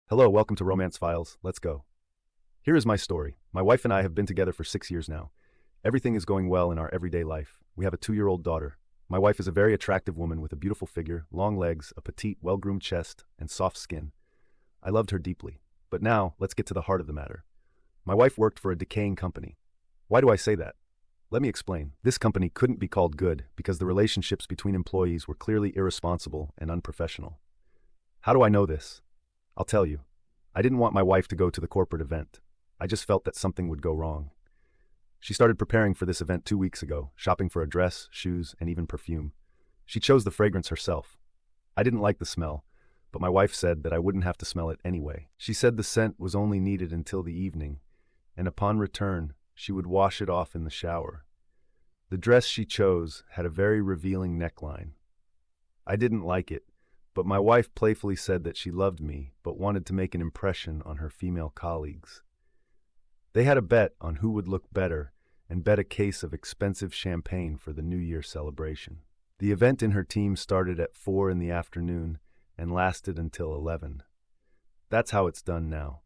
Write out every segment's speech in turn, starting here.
Hello, welcome to Romance Files. Let's go. Here is my story. My wife and I have been together for 6 years now. Everything is going well in our everyday life. We have a 2-year-old daughter. My wife is a very attractive woman with a beautiful figure, long legs, a petite, well-groomed chest, and soft skin. I loved her deeply. But now, let's get to the heart of the matter. My wife worked for a decaying company. Why do I say that? Let me explain. This company couldn't be called good because the relationships between employees were clearly irresponsible and unprofessional. How do I know this? I'll tell you. I didn't want my wife to go to the corporate event. I just felt that something would go wrong. She started preparing for this event 2 weeks ago, shopping for a dress, shoes, and even perfume. She chose the fragrance herself. I didn't like the smell, but my wife said that I wouldn't have to smell it anyway. She said the scent was only needed until the evening, and upon return, she would wash it off in the shower. The dress she chose had a very revealing neckline. I didn't like it, but my wife playfully said that she loved me but wanted to make an impression on her female colleagues. They had a bet on who would look better and bet a case of expensive champagne for the New Year celebration. The event in her team started at 4 in the afternoon and lasted until 11. That's how it's done now.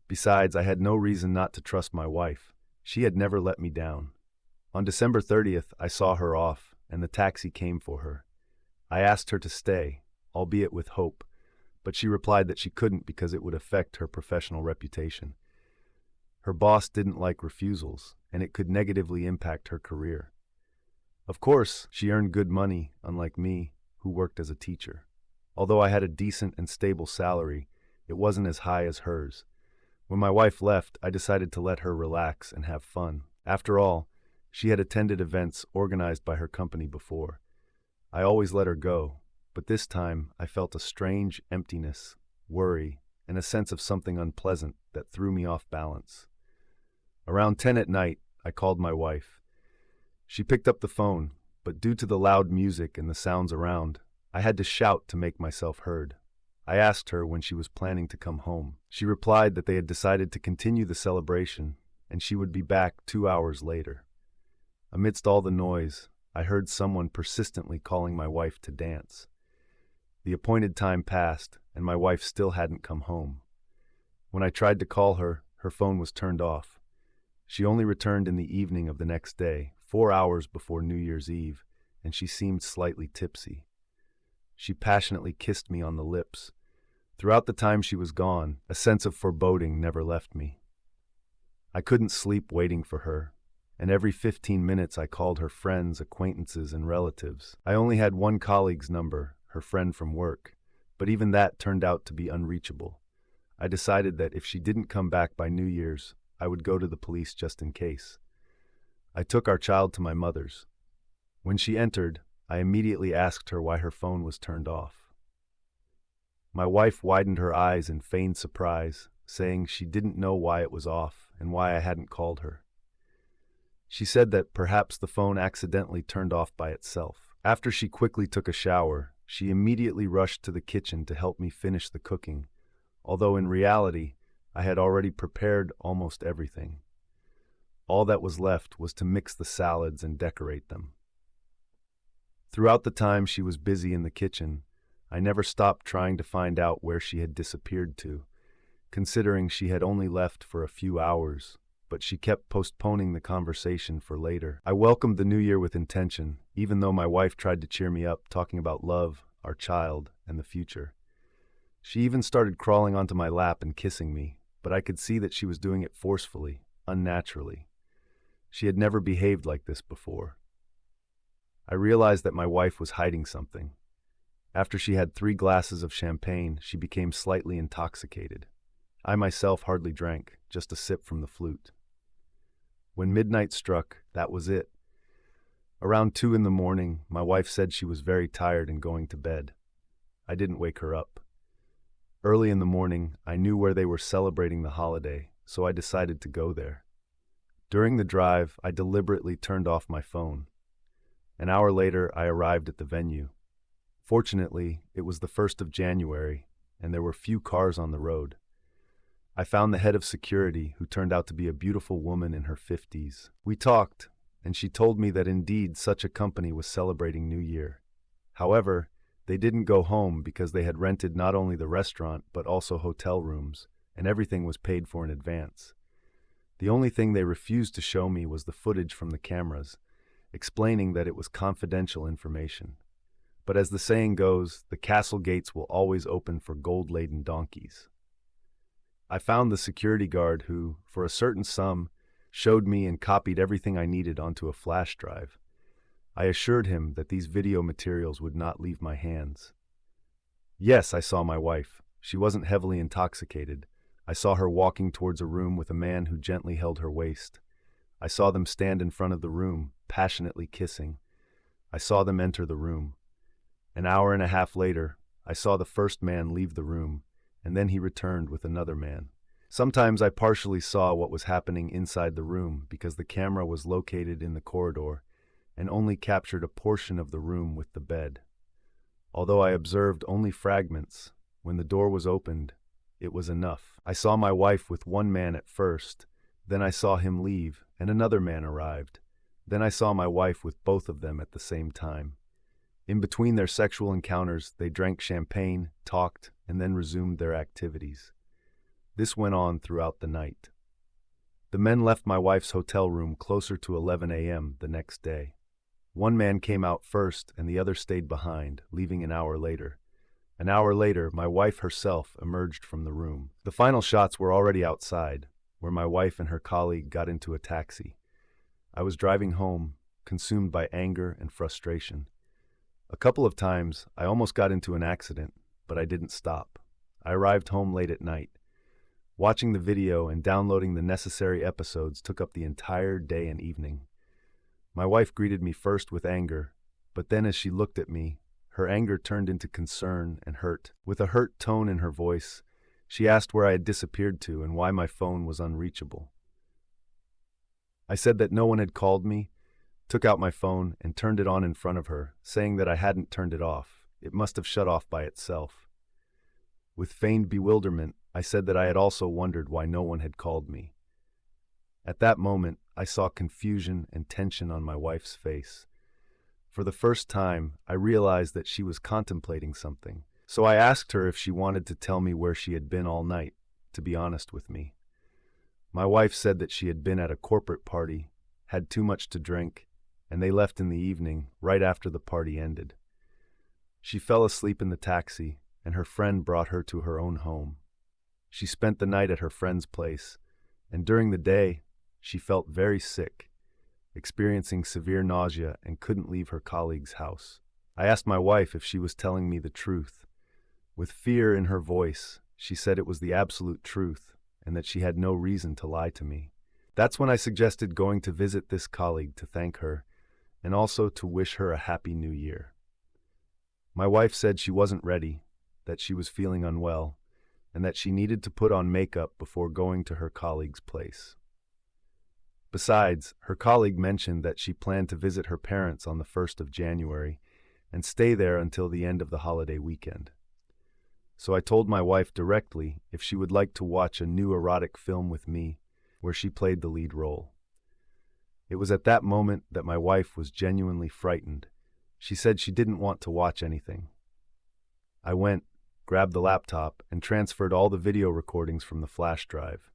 Besides, I had no reason not to trust my wife. She had never let me down. On December 30th, I saw her off, and the taxi came for her. I asked her to stay, albeit with hope, but she replied that she couldn't because it would affect her professional reputation. Her boss didn't like refusals, and it could negatively impact her career. Of course, she earned good money, unlike me, who worked as a teacher. Although I had a decent and stable salary, it wasn't as high as hers. When my wife left, I decided to let her relax and have fun. After all, she had attended events organized by her company before. I always let her go, but this time I felt a strange emptiness, worry, and a sense of something unpleasant that threw me off balance. Around 10 at night, I called my wife. She picked up the phone, but due to the loud music and the sounds around, I had to shout to make myself heard. I asked her when she was planning to come home. She replied that they had decided to continue the celebration, and she would be back 2 hours later. Amidst all the noise, I heard someone persistently calling my wife to dance. The appointed time passed, and my wife still hadn't come home. When I tried to call her, her phone was turned off. She only returned in the evening of the next day, 4 hours before New Year's Eve, and she seemed slightly tipsy. She passionately kissed me on the lips. Throughout the time she was gone, a sense of foreboding never left me. I couldn't sleep waiting for her, and every 15 minutes I called her friends, acquaintances, and relatives. I only had one colleague's number, her friend from work, but even that turned out to be unreachable. I decided that if she didn't come back by New Year's, I would go to the police just in case. I took our child to my mother's. When she entered, I immediately asked her why her phone was turned off. My wife widened her eyes in feigned surprise, saying she didn't know why it was off and why I hadn't called her. She said that perhaps the phone accidentally turned off by itself. After she quickly took a shower, she immediately rushed to the kitchen to help me finish the cooking, although in reality, I had already prepared almost everything. All that was left was to mix the salads and decorate them. Throughout the time she was busy in the kitchen, I never stopped trying to find out where she had disappeared to, considering she had only left for a few hours, but she kept postponing the conversation for later. I welcomed the new year with intention, even though my wife tried to cheer me up, talking about love, our child, and the future. She even started crawling onto my lap and kissing me, but I could see that she was doing it forcefully, unnaturally. She had never behaved like this before. I realized that my wife was hiding something. After she had 3 glasses of champagne, she became slightly intoxicated. I myself hardly drank, just a sip from the flute. When midnight struck, that was it. Around 2 in the morning, my wife said she was very tired and going to bed. I didn't wake her up. Early in the morning, I knew where they were celebrating the holiday, so I decided to go there. During the drive, I deliberately turned off my phone. An hour later, I arrived at the venue. Fortunately, it was the 1st of January, and there were few cars on the road. I found the head of security, who turned out to be a beautiful woman in her 50s. We talked, and she told me that indeed such a company was celebrating New Year. However, They didn't go home because they had rented not only the restaurant but also hotel rooms, and everything was paid for in advance. The only thing they refused to show me was the footage from the cameras, explaining that it was confidential information. But as the saying goes, the castle gates will always open for gold-laden donkeys. I found the security guard who, for a certain sum, showed me and copied everything I needed onto a flash drive. I assured him that these video materials would not leave my hands. Yes, I saw my wife. She wasn't heavily intoxicated. I saw her walking towards a room with a man who gently held her waist. I saw them stand in front of the room, passionately kissing. I saw them enter the room. An hour and a half later, I saw the first man leave the room, and then he returned with another man. Sometimes I partially saw what was happening inside the room because the camera was located in the corridor and only captured a portion of the room with the bed. Although I observed only fragments, when the door was opened, it was enough. I saw my wife with one man at first, then I saw him leave, and another man arrived. Then I saw my wife with both of them at the same time. In between their sexual encounters, they drank champagne, talked, and then resumed their activities. This went on throughout the night. The men left my wife's hotel room closer to 11 a.m. the next day. One man came out first and the other stayed behind, leaving an hour later. An hour later, my wife herself emerged from the room. The final shots were already outside, where my wife and her colleague got into a taxi. I was driving home, consumed by anger and frustration. A couple of times, I almost got into an accident, but I didn't stop. I arrived home late at night. Watching the video and downloading the necessary episodes took up the entire day and evening. My wife greeted me first with anger, but then as she looked at me, her anger turned into concern and hurt. With a hurt tone in her voice, she asked where I had disappeared to and why my phone was unreachable. I said that no one had called me, took out my phone, and turned it on in front of her, saying that I hadn't turned it off. It must have shut off by itself. With feigned bewilderment, I said that I had also wondered why no one had called me. At that moment, I saw confusion and tension on my wife's face. For the first time, I realized that she was contemplating something, so I asked her if she wanted to tell me where she had been all night, to be honest with me. My wife said that she had been at a corporate party, had too much to drink, and they left in the evening, right after the party ended. She fell asleep in the taxi, and her friend brought her to her own home. She spent the night at her friend's place, and during the day, she felt very sick, experiencing severe nausea and couldn't leave her colleague's house. I asked my wife if she was telling me the truth. With fear in her voice, she said it was the absolute truth and that she had no reason to lie to me. That's when I suggested going to visit this colleague to thank her and also to wish her a happy new year. My wife said she wasn't ready, that she was feeling unwell, and that she needed to put on makeup before going to her colleague's place. Besides, her colleague mentioned that she planned to visit her parents on the 1st of January and stay there until the end of the holiday weekend. So I told my wife directly if she would like to watch a new erotic film with me, where she played the lead role. It was at that moment that my wife was genuinely frightened. She said she didn't want to watch anything. I went, grabbed the laptop, and transferred all the video recordings from the flash drive.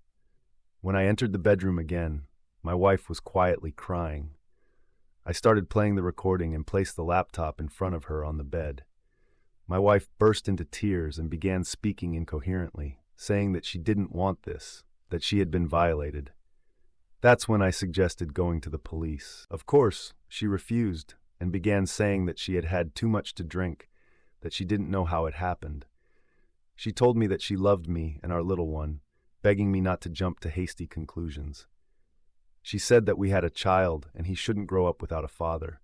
When I entered the bedroom again, my wife was quietly crying. I started playing the recording and placed the laptop in front of her on the bed. My wife burst into tears and began speaking incoherently, saying that she didn't want this, that she had been violated. That's when I suggested going to the police. Of course, she refused and began saying that she had had too much to drink, that she didn't know how it happened. She told me that she loved me and our little one, begging me not to jump to hasty conclusions. She said that we had a child and he shouldn't grow up without a father.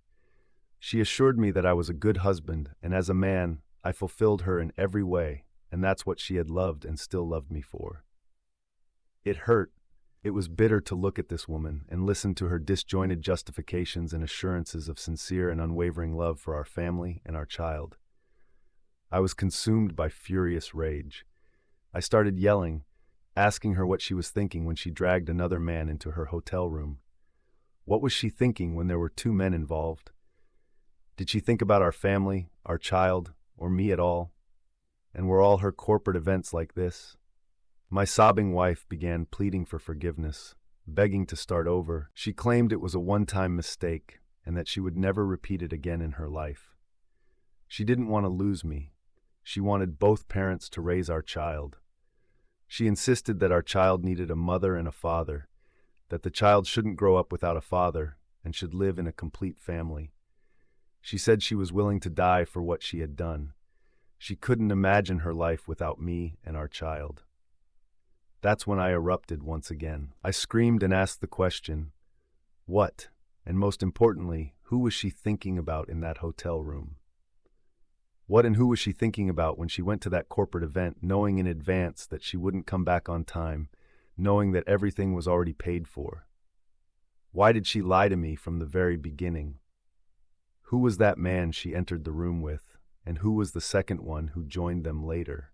She assured me that I was a good husband, and as a man, I fulfilled her in every way, and that's what she had loved and still loved me for. It hurt. It was bitter to look at this woman and listen to her disjointed justifications and assurances of sincere and unwavering love for our family and our child. I was consumed by furious rage. I started yelling, asking her what she was thinking when she dragged another man into her hotel room. What was she thinking when there were two men involved? Did she think about our family, our child, or me at all? And were all her corporate events like this? My sobbing wife began pleading for forgiveness, begging to start over. She claimed it was a one-time mistake and that she would never repeat it again in her life. She didn't want to lose me. She wanted both parents to raise our child. She insisted that our child needed a mother and a father, that the child shouldn't grow up without a father and should live in a complete family. She said she was willing to die for what she had done. She couldn't imagine her life without me and our child. That's when I erupted once again. I screamed and asked the question, what, and most importantly, who was she thinking about in that hotel room? What and who was she thinking about when she went to that corporate event, knowing in advance that she wouldn't come back on time, knowing that everything was already paid for? Why did she lie to me from the very beginning? Who was that man she entered the room with, and who was the second one who joined them later?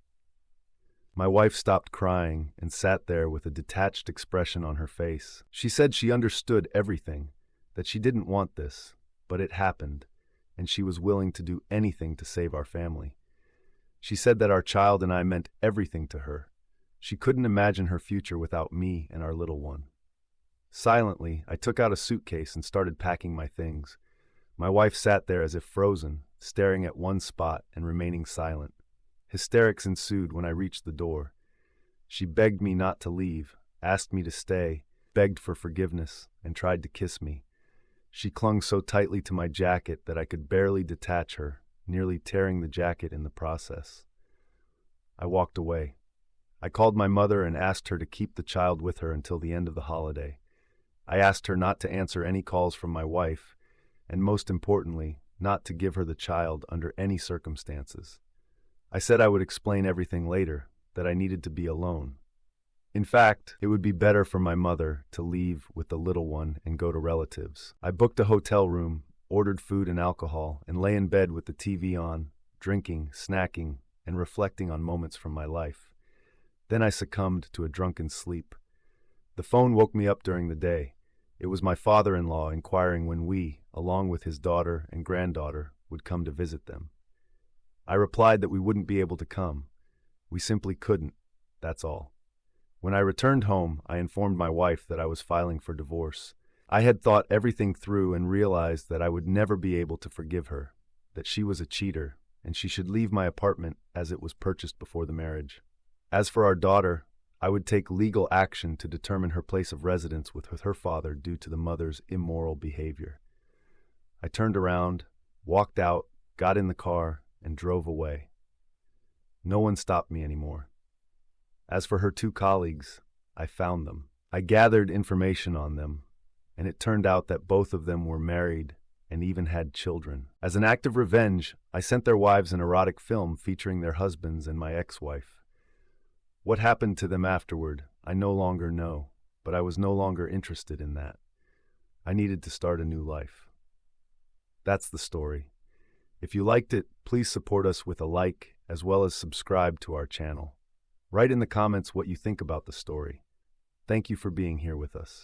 My wife stopped crying and sat there with a detached expression on her face. She said she understood everything, that she didn't want this, but it happened, and she was willing to do anything to save our family. She said that our child and I meant everything to her. She couldn't imagine her future without me and our little one. Silently, I took out a suitcase and started packing my things. My wife sat there as if frozen, staring at one spot and remaining silent. Hysterics ensued when I reached the door. She begged me not to leave, asked me to stay, begged for forgiveness, and tried to kiss me. She clung so tightly to my jacket that I could barely detach her, nearly tearing the jacket in the process. I walked away. I called my mother and asked her to keep the child with her until the end of the holiday. I asked her not to answer any calls from my wife, and most importantly, not to give her the child under any circumstances. I said I would explain everything later, that I needed to be alone. In fact, it would be better for my mother to leave with the little one and go to relatives. I booked a hotel room, ordered food and alcohol, and lay in bed with the TV on, drinking, snacking, and reflecting on moments from my life. Then I succumbed to a drunken sleep. The phone woke me up during the day. It was my father-in-law inquiring when we, along with his daughter and granddaughter, would come to visit them. I replied that we wouldn't be able to come. We simply couldn't, that's all. When I returned home, I informed my wife that I was filing for divorce. I had thought everything through and realized that I would never be able to forgive her, that she was a cheater, and she should leave my apartment as it was purchased before the marriage. As for our daughter, I would take legal action to determine her place of residence with her father due to the mother's immoral behavior. I turned around, walked out, got in the car, and drove away. No one stopped me anymore. As for her two colleagues, I found them. I gathered information on them, and it turned out that both of them were married and even had children. As an act of revenge, I sent their wives an erotic film featuring their husbands and my ex-wife. What happened to them afterward, I no longer know, but I was no longer interested in that. I needed to start a new life. That's the story. If you liked it, please support us with a like, as well as subscribe to our channel. Write in the comments what you think about the story. Thank you for being here with us.